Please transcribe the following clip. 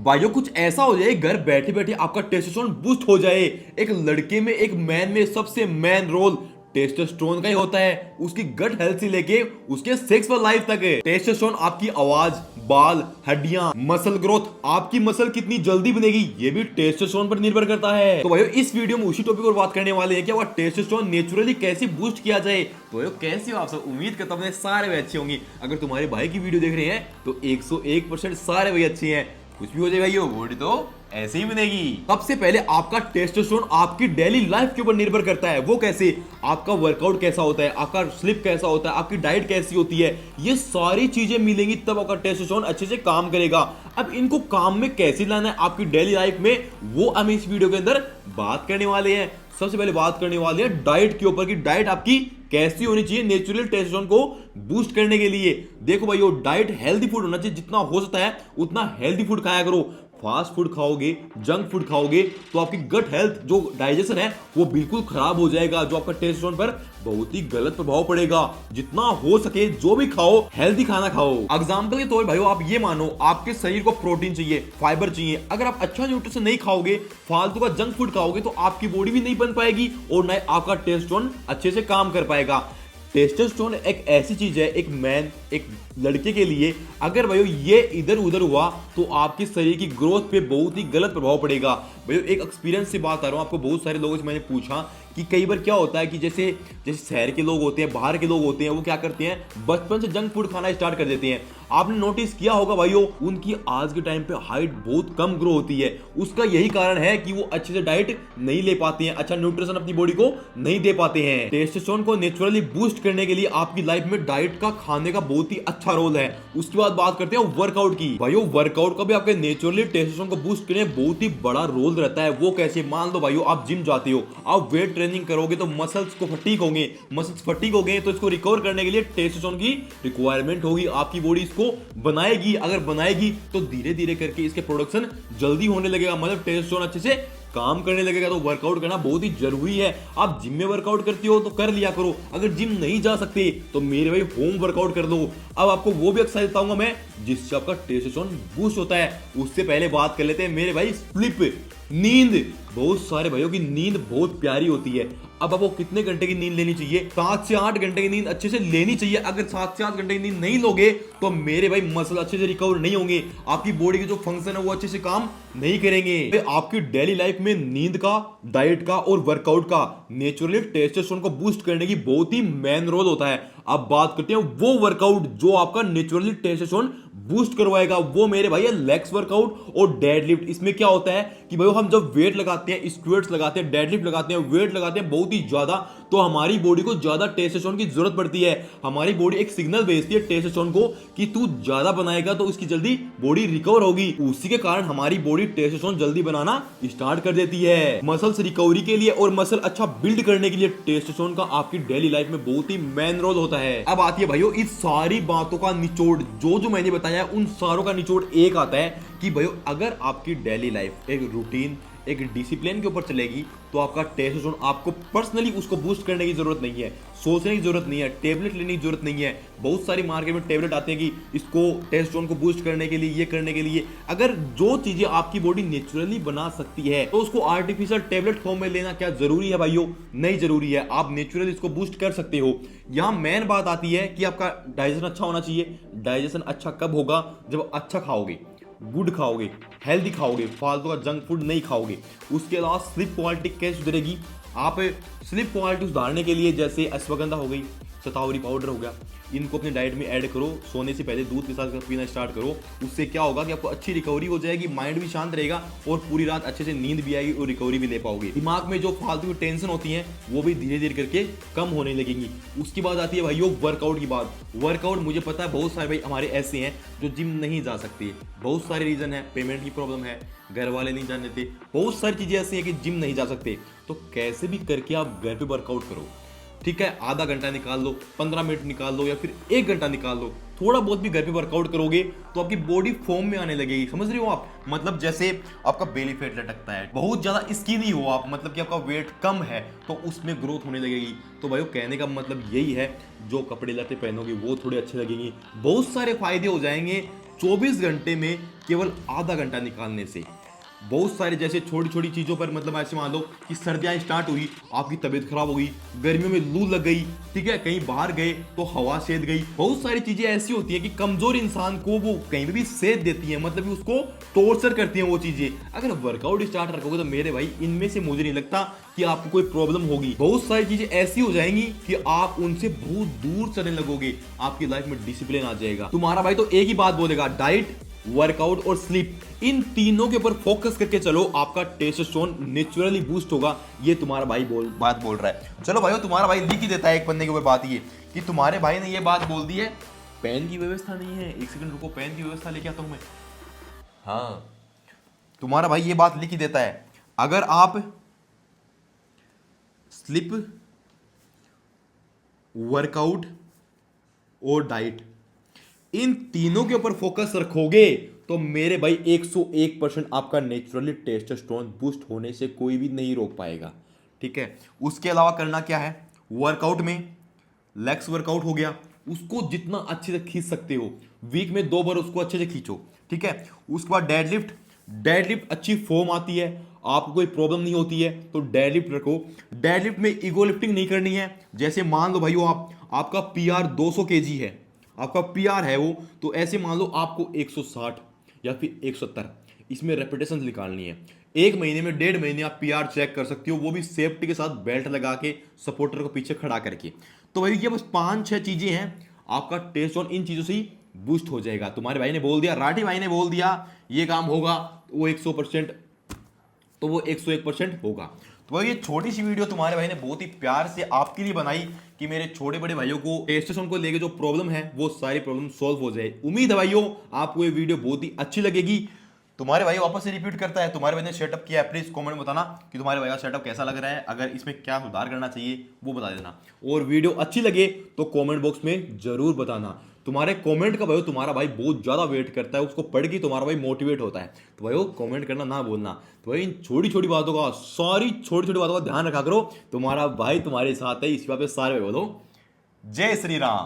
भाइयों कुछ ऐसा हो जाए घर बैठे बैठे आपका टेस्टोस्टेरोन बूस्ट हो जाए। एक लड़के में एक मैन में सबसे मैन रोल टेस्टोस्टेरोन का ही होता है, उसकी गट हेल्थ से लेके उसके सेक्स व लाइफ तक है। टेस्टोस्टेरोन आपकी आवाज, बाल, हड्डियां, मसल ग्रोथ, आपकी मसल कितनी जल्दी बनेगी ये भी टेस्टोस्टेरोन पर निर्भर करता है। तो भाइयों इस वीडियो में उसी टॉपिक पर बात करने वाले हैं कि वह टेस्टोस्टेरोन नेचुरली कैसे बूस्ट किया जाए। तो भाइयों कैसे हो आप सब, उम्मीद करता हूं सारे भाई अच्छे होंगे। अगर तुम्हारे भाई की वीडियो देख रहे हैं तो 101% सारे भाई अच्छे हैं। कुछ भी हो जाए भाइयों बॉडी तो ऐसे ही बनेगी। सबसे पहले आपका टेस्टोस्टेरोन आपकी डेली लाइफ के ऊपर निर्भर करता है। वो कैसे? आपका वर्कआउट कैसा होता है, आपका स्लीप कैसा होता है, आपकी डाइट कैसी होती है, ये सारी चीजें मिलेंगी तब आपका टेस्टोस्टेरोन अच्छे से काम करेगा। अब इनको काम में कैसे लाना है आपकी डेली लाइफ में, वो हम इस वीडियो के अंदर बात करने वाले हैं। सबसे पहले बात करने वाले हैं डाइट के ऊपर कि डाइट आपकी कैसी होनी चाहिए नेचुरल टेस्टोस्टेरोन को बूस्ट करने के लिए। देखो भाइयों डाइट हेल्दी फूड होना चाहिए, जितना हो सकता है उतना हेल्दी फूड खाया करो। फास्ट फूड खाओगे, जंक फूड खाओगे तो आपकी गट हेल्थ जो डाइजेशन है वो बिल्कुल खराब हो जाएगा, जो आपका टेस्टोस्टेरोन पर बहुत ही गलत प्रभाव पड़ेगा। जितना हो सके जो भी खाओ हेल्दी खाना खाओ। एग्जांपल के तौर पर भाइयों आप ये मानो आपके शरीर को प्रोटीन चाहिए, फाइबर चाहिए। अगर आप अच्छा न्यूट्रिशन नहीं खाओगे, फालतू का जंक फूड खाओगे तो आपकी बॉडी भी नहीं बन पाएगी और ना आपका टेस्टोस्टेरोन अच्छे से काम कर पाएगा। टेस्टोस्टेरोन एक ऐसी चीज है, एक मैन, एक लड़के के लिए अगर भाइयों ये इधर उधर हुआ तो आपके शरीर की ग्रोथ पे बहुत ही गलत प्रभाव पड़ेगा। भाइयों एक एक्सपीरियंस से बात कर रहा हूं आपको, बहुत सारे लोगों से मैंने पूछा कि कई बार क्या होता है कि जैसे शहर के लोग होते हैं, बाहर के लोग होते हैं, वो क्या करते हैं बचपन से जंक फूड खाना स्टार्ट कर देते हैं। आपने नोटिस किया होगा भाइयों उनकी आज के टाइम पे हाइट बहुत कम ग्रो होती है। उसका यही कारण है कि वो अच्छे से डाइट नहीं ले पाते हैं, अच्छा न्यूट्रिशन अपनी बॉडी को नहीं दे पाते हैं। टेस्टोस्टेरोन को नेचुरली बूस्ट करने के लिए आपकी लाइफ में डाइट का, खाने का बहुत ही अच्छा रोल है। उसके बाद बात करते हैं वर्कआउट की। भाइयों वर्कआउट का भी आपके नेचुरली टेस्टोस्टेरोन को बूस्ट करने में बहुत ही बड़ा रोल रहता है। वो कैसे? मान लो भाइयों आप जिम जाते हो, आप वेट ट्रेनिंग करोगे तो मसल्स को फटीक होंगे, मसल्स फटीक हो गए तो इसको रिकवर करने के लिए टेस्टोस्टेरोन की रिक्वायरमेंट होगी। आपकी बॉडी इसको बनाएगी, अगर बनाएगी तो धीरे धीरे करके इसके प्रोडक्शन जल्दी होने लगेगा, मतलब टेस्टोस्टेरोन अच्छे से काम करने लगेगा। तो वर्कआउट करना बहुत ही जरूरी है। आप जिम में वर्कआउट करते हो तो कर लिया करो, अगर जिम नहीं जा सकते तो मेरे भाई होम वर्कआउट कर लो। अब आपको वो भी एक्सरसाइज बताऊंगा मैं जिससे आपका टेस्टोस्टेरोन बूस्ट होता है। उससे पहले बात कर लेते हैं मेरे भाई स्लीप, नींद। बहुत सारे भाइयों की नींद बहुत प्यारी होती है। अब आपको कितने घंटे की नींद लेनी चाहिए? 7 से 8 घंटे की नींद अच्छे से लेनी चाहिए। अगर 7 से 8 घंटे की नींद नहीं लोगे तो मेरे भाई मसल अच्छे से रिकवर नहीं होंगे, आपकी बॉडी के जो फंक्शन है वो अच्छे से काम नहीं करेंगे। आपकी डेली लाइफ में नींद का, डाइट का और वर्कआउट का नेचुरली टेस्टोस्टेरोन को बूस्ट करने की बहुत ही मेन रोल होता है। अब बात करते हैं वो वर्कआउट जो आपका नेचुरली टेस्टोस्टेरोन बूस्ट करवाएगा। वो मेरे भाई है लेग्स वर्कआउट और डेडलिफ्ट। इसमें क्या होता है कि भाई हम जब वेट लगाते हैं, स्क्वाट्स लगाते हैं, डेडलिफ्ट लगाते हैं, वेट लगाते हैं बहुत ही ज्यादा, तो हमारी बॉडी को ज्यादा टेस्टोस्टेरोन की जरूरत पड़ती है। हमारी बॉडी एक सिग्नल भेजती है टेस्टोस्टेरोन को कि तू ज्यादा बनाएगा तो उसकी जल्दी बॉडी रिकवर होगी। उसी के कारण हमारी बॉडी टेस्टोस्टेरोन जल्दी बनाना स्टार्ट कर देती है। मसल्स रिकवरी के लिए और मसल अच्छा बिल्ड करने के लिए टेस्टोस्टेरोन का आपकी डेली लाइफ में बहुत ही मेन रोल होता है। अब आती है भाइयों इस सारी बातों का निचोड़, जो मैंने बताया उन सारों का निचोड़ एक आता है कि भाइयों अगर आपकी डेली लाइफ एक रूटीन, एक डिसिप्लिन के ऊपर चलेगी तो आपका टेस्टोस्टेरोन, आपको पर्सनली उसको बूस्ट करने की जरूरत नहीं है, सोचने की जरूरत नहीं है, टेबलेट लेने की जरूरत नहीं है। बहुत सारी मार्केट में टेबलेट आते हैं कि इसको टेस्टोस्टेरोन को बूस्ट करने के लिए, ये करने के लिए। अगर जो चीजें आपकी बॉडी नेचुरली बना सकती है तो उसको आर्टिफिशियल टेबलेट फॉर्म में लेना क्या जरूरी है भाइयों? नहीं जरूरी है, आप नेचुरली इसको बूस्ट कर सकते हो। यहाँ मेन बात आती है कि आपका डाइजेशन अच्छा होना चाहिए। डाइजेशन अच्छा कब होगा? जब अच्छा खाओगे, गुड खाओगे, हेल्दी खाओगे, फालतू का जंक फूड नहीं खाओगे। उसके अलावा स्लीप क्वालिटी कैसे सुधरेगी? आप स्लीप क्वालिटी सुधारने के लिए जैसे अश्वगंधा हो गई, शतावरी पाउडर हो गया, इनको अपनी डाइट में ऐड करो। सोने से पहले दूध के साथ पीना स्टार्ट करो। उससे क्या होगा कि आपको अच्छी रिकवरी हो जाएगी, माइंड भी शांत रहेगा और पूरी रात अच्छे से नींद भी आएगी और रिकवरी भी ले पाओगे। दिमाग में जो फालतू की टेंशन होती है वो भी धीरे धीरे करके कम होने लगेंगी। उसकी बात आती है भाइयों वर्कआउट की बात। वर्कआउट मुझे पता है बहुत सारे भाई हमारे ऐसे हैं जो जिम नहीं जा सकते, बहुत सारे रीजन है, पेमेंट की प्रॉब्लम है, घर वाले नहीं जाने देते, बहुत सारी चीजें ऐसी हैं कि जिम नहीं जा सकते। तो कैसे भी करके आप घर पे वर्कआउट करो, ठीक है? आधा घंटा निकाल लो, 15 मिनट निकाल लो या फिर 1 घंटा निकाल लो। थोड़ा बहुत भी घर पे वर्कआउट करोगे तो आपकी बॉडी फॉर्म में आने लगेगी। समझ रहे हो आप? मतलब जैसे आपका बेली फैट लटकता है, बहुत ज्यादा स्किनी हो आप, मतलब कि आपका वेट कम है तो उसमें ग्रोथ होने लगेगी। तो भाइयों कहने का मतलब यही है, जो कपड़े लते पहनोगे वो थोड़े अच्छे लगेंगे, बहुत सारे फायदे हो जाएंगे। 24 घंटे में केवल आधा घंटा निकालने से। बहुत सारे जैसे छोटी छोटी चीज़ों पर, मतलब ऐसे मान लो कि सर्दियाँ स्टार्ट हुई, आपकी तबीयत खराब हो गई, गर्मियों में लू लग गई, ठीक है, कहीं बाहर गए तो हवा सेद गई। बहुत सारी चीज़ें ऐसी होती है कि कमजोर इंसान को वो कहीं भी सेद देती है, मतलब कि उसको टॉर्चर करती हैं वो चीज़ें। अगर वर्कआउट स्टार्ट रखोगे तो मेरे भाई इनमें से मुझे नहीं लगता कि आपको कोई प्रॉब्लम होगी। बहुत सारी चीज़ें ऐसी हो जाएंगी कि आप उनसे बहुत दूर चलने लगोगे, आपकी लाइफ में डिसिप्लिन आ जाएगा। तुम्हारा भाई तो एक ही बात बोलेगा, डाइट, वर्कआउट और स्लीप, इन तीनों के ऊपर फोकस करके चलो, आपका टेस्टोस्टेरोन नेचुरली बूस्ट होगा। ये तुम्हारा भाई बात बोल रहा है। चलो भाइयों, तुम्हारा भाई लिख ही देता है एक पन्ने के ऊपर बात ये कि तुम्हारे भाई ने ये बात बोल दी है। पेन की व्यवस्था नहीं है, एक सेकंड रुको, पेन की व्यवस्था लेके आता हूं मैं। हाँ, तुम्हारा भाई ये बात लिख ही देता है, अगर आप स्लीप, वर्कआउट और डाइट, इन तीनों के ऊपर फोकस रखोगे तो मेरे भाई 101% आपका नेचुरली टेस्टोस्टेरोन बूस्ट होने से कोई भी नहीं रोक पाएगा। ठीक है, उसके अलावा करना क्या है, वर्कआउट में लेग्स वर्कआउट हो गया, उसको जितना अच्छे से खींच सकते हो, वीक में 2 बार उसको अच्छे से खींचो। ठीक है, उसके बाद डेडलिफ्ट, डेडलिफ्ट अच्छी फॉर्म आती है, आपको कोई प्रॉब्लम नहीं होती है तो डेडलिफ्ट रखो। डेडलिफ्ट में ईगो लिफ्टिंग नहीं करनी है। जैसे मान लो भाइयों, आपका पीआर 200 केजी है, आपका पीआर है वो, तो ऐसे मान लो आपको 160 या फिर 170 इसमें रेपिटेशन निकालनी है। एक महीने में, 1.5 महीने आप पीआर चेक कर सकते हो, वो भी सेफ्टी के साथ, बेल्ट लगा के, सपोर्टर को पीछे खड़ा करके। तो भाई ये बस 5-6 चीजें हैं, आपका टेस्टोस्टेरोन इन चीजों से ही बूस्ट हो जाएगा। तुम्हारे भाई ने बोल दिया, राठी भाई ने बोल दिया ये काम होगा, वो 100%, तो वो 101% होगा। तो भाई ये छोटी सी वीडियो तुम्हारे भाई ने बहुत ही प्यार से आपके लिए बनाई कि मेरे छोटे बड़े भाइयों को टेस्टोस्टेरोन को लेके जो प्रॉब्लम है वो सारी प्रॉब्लम सॉल्व हो जाए। उम्मीद है भाइयों आपको ये वीडियो बहुत ही अच्छी लगेगी। तुम्हारे भाई वापस से रिपीट करता है, तुम्हारे भाई ने सेटअप किया है, प्लीज कमेंट में बताना कि तुम्हारे भाई का सेटअप कैसा लग रहा है, अगर इसमें क्या सुधार करना चाहिए वो बता देना। और वीडियो अच्छी लगे तो कमेंट बॉक्स में जरूर बताना। तुम्हारे कमेंट का भाई तुम्हारा भाई बहुत ज्यादा वेट करता है, उसको पढ़ के तुम्हारा भाई मोटिवेट होता है। तो भाई कमेंट करना ना भूलना। तो भाई इन छोटी छोटी बातों का, सारी छोटी छोटी बातों का ध्यान रखा करो। तुम्हारा भाई तुम्हारे साथ है, इस बात पे सारे बोलो जय श्री राम।